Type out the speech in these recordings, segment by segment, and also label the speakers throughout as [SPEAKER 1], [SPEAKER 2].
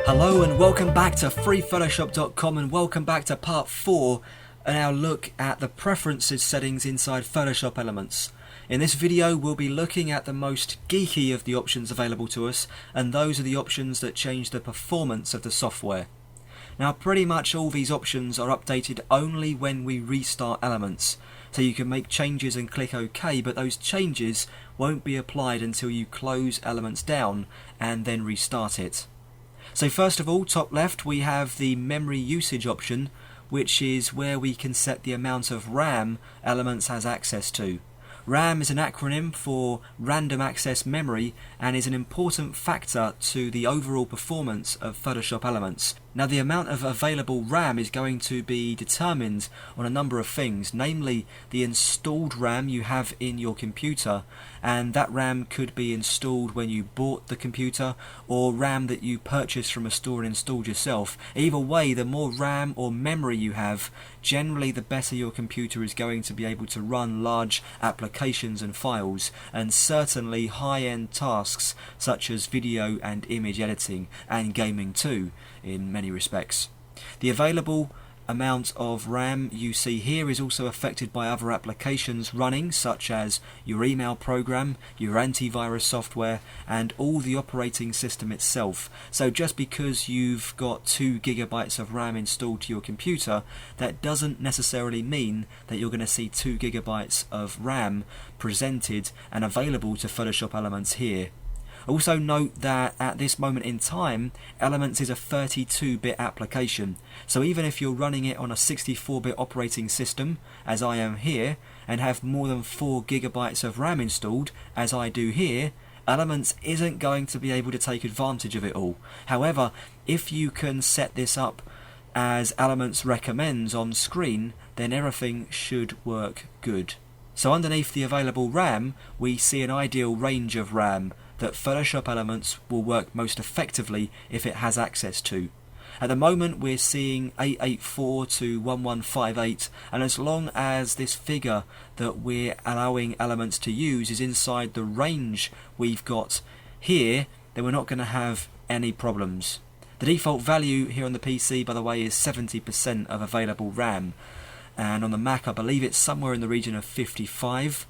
[SPEAKER 1] Hello and welcome back to freephotoshop.com and welcome back to part 4 and our look at the preferences settings inside Photoshop Elements. In this video we'll be looking at the most geeky of the options available to us, and those are the options that change the performance of the software. Now pretty much all these options are updated only when we restart Elements, so you can make changes and click OK, but those changes won't be applied until you close Elements down and then restart it. So first of all, top left, we have the memory usage option, which is where we can set the amount of RAM Elements has access to. RAM is an acronym for Random Access Memory and is an important factor to the overall performance of Photoshop Elements. Now the amount of available RAM is going to be determined on a number of things, namely the installed RAM you have in your computer, and that RAM could be installed when you bought the computer or RAM that you purchased from a store and installed yourself. Either way, the more RAM or memory you have, generally the better your computer is going to be able to run large applications and files, and certainly high-end tasks such as video and image editing and gaming too, in many respects. The available amount of RAM you see here is also affected by other applications running, such as your email program, your antivirus software, and all the operating system itself. So just because you've got 2 GB of RAM installed to your computer, that doesn't necessarily mean that you're going to see 2 GB of RAM presented and available to Photoshop Elements here. Also note that at this moment in time, Elements is a 32-bit application, so even if you're running it on a 64-bit operating system, as I am here, and have more than 4 GB of RAM installed, as I do here, Elements isn't going to be able to take advantage of it all. However, if you can set this up as Elements recommends on screen, then everything should work good. So underneath the available RAM, we see an ideal range of RAM that Photoshop Elements will work most effectively if it has access to. At the moment we're seeing 884 to 1158, and as long as this figure that we're allowing Elements to use is inside the range we've got here, then we're not going to have any problems. The default value here on the PC, by the way, is 70% of available RAM, and on the Mac I believe it's somewhere in the region of 55.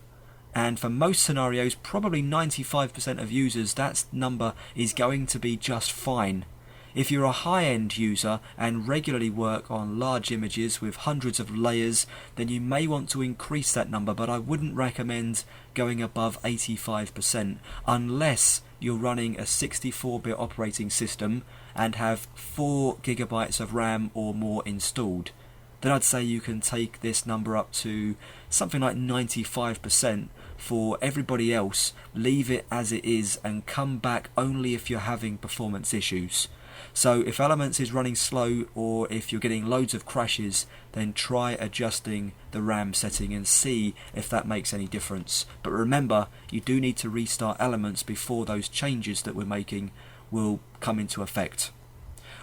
[SPEAKER 1] And for most scenarios, probably 95% of users, that number is going to be just fine. If you're a high-end user and regularly work on large images with hundreds of layers, then you may want to increase that number, but I wouldn't recommend going above 85% unless you're running a 64-bit operating system and have 4 GB of RAM or more installed. Then I'd say you can take this number up to something like 95%. For everybody else, leave it as it is and come back only if you're having performance issues. So if Elements is running slow or if you're getting loads of crashes, then try adjusting the RAM setting and see if that makes any difference. But remember, you do need to restart Elements before those changes that we're making will come into effect.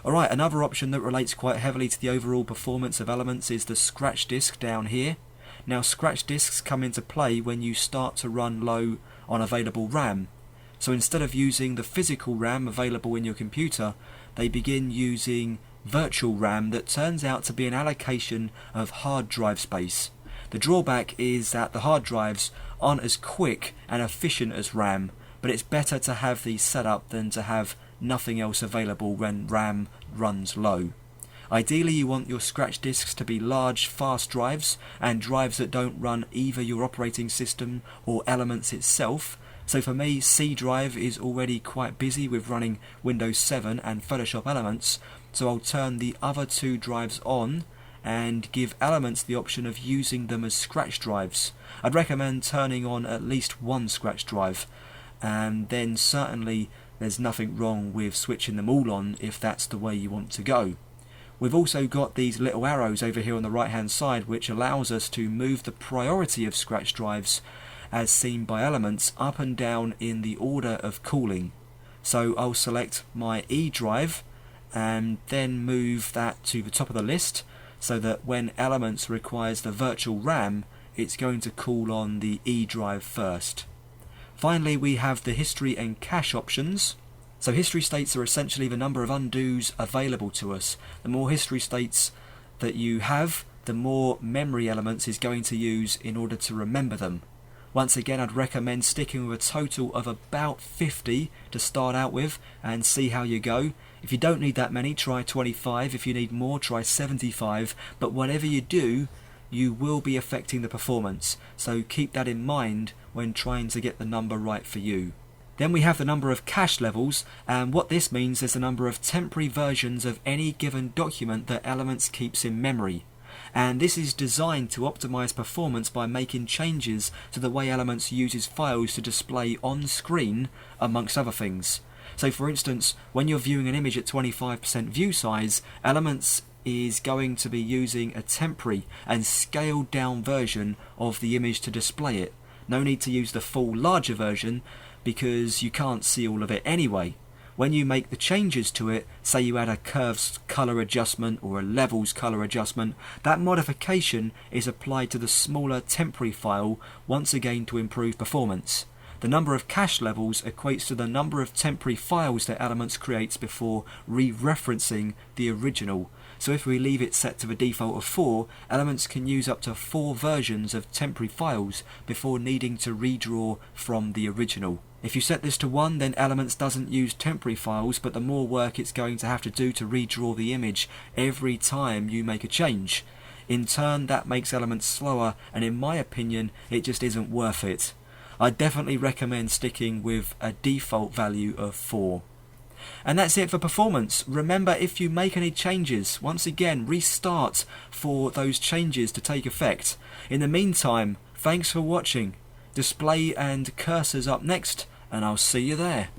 [SPEAKER 1] Alright, another option that relates quite heavily to the overall performance of Elements is the scratch disk down here. Now scratch disks come into play when you start to run low on available RAM. So instead of using the physical RAM available in your computer, they begin using virtual RAM that turns out to be an allocation of hard drive space. The drawback is that the hard drives aren't as quick and efficient as RAM, but it's better to have these set up than to have nothing else available when RAM runs low. Ideally you want your scratch disks to be large, fast drives, and drives that don't run either your operating system or Elements itself. So for me, C drive is already quite busy with running Windows 7 and Photoshop Elements, so I'll turn the other 2 drives on and give Elements the option of using them as scratch drives. I'd recommend turning on at least 1 scratch drive, and then certainly there's nothing wrong with switching them all on if that's the way you want to go. We've also got these little arrows over here on the right hand side, which allows us to move the priority of scratch drives as seen by Elements up and down in the order of cooling. So I'll select my E drive and then move that to the top of the list so that when Elements requires the virtual RAM, it's going to call on the E drive first. Finally, we have the history and cache options. So history states are essentially the number of undos available to us. The more history states that you have, the more memory elements is going to use in order to remember them. Once again, I'd recommend sticking with a total of about 50 to start out with and see how you go. If you don't need that many, try 25. If you need more, try 75. But whatever you do, you will be affecting the performance. So keep that in mind when trying to get the number right for you. Then we have the number of cache levels, and what this means is the number of temporary versions of any given document that Elements keeps in memory. And this is designed to optimize performance by making changes to the way Elements uses files to display on screen, amongst other things. So for instance, when you're viewing an image at 25% view size, Elements is going to be using a temporary and scaled down version of the image to display it. No need to use the full larger version because you can't see all of it anyway. When you make the changes to it, say you add a curves color adjustment or a levels color adjustment, that modification is applied to the smaller temporary file once again to improve performance. The number of cache levels equates to the number of temporary files that Elements creates before re-referencing the original. So if we leave it set to the default of 4, Elements can use up to 4 versions of temporary files before needing to redraw from the original. If you set this to 1, then Elements doesn't use temporary files, but the more work it's going to have to do to redraw the image every time you make a change. In turn, that makes Elements slower, and in my opinion, it just isn't worth it. I definitely recommend sticking with a default value of 4. And that's it for performance. Remember, if you make any changes, once again, restart for those changes to take effect. In the meantime, thanks for watching. Display and cursors up next, and I'll see you there.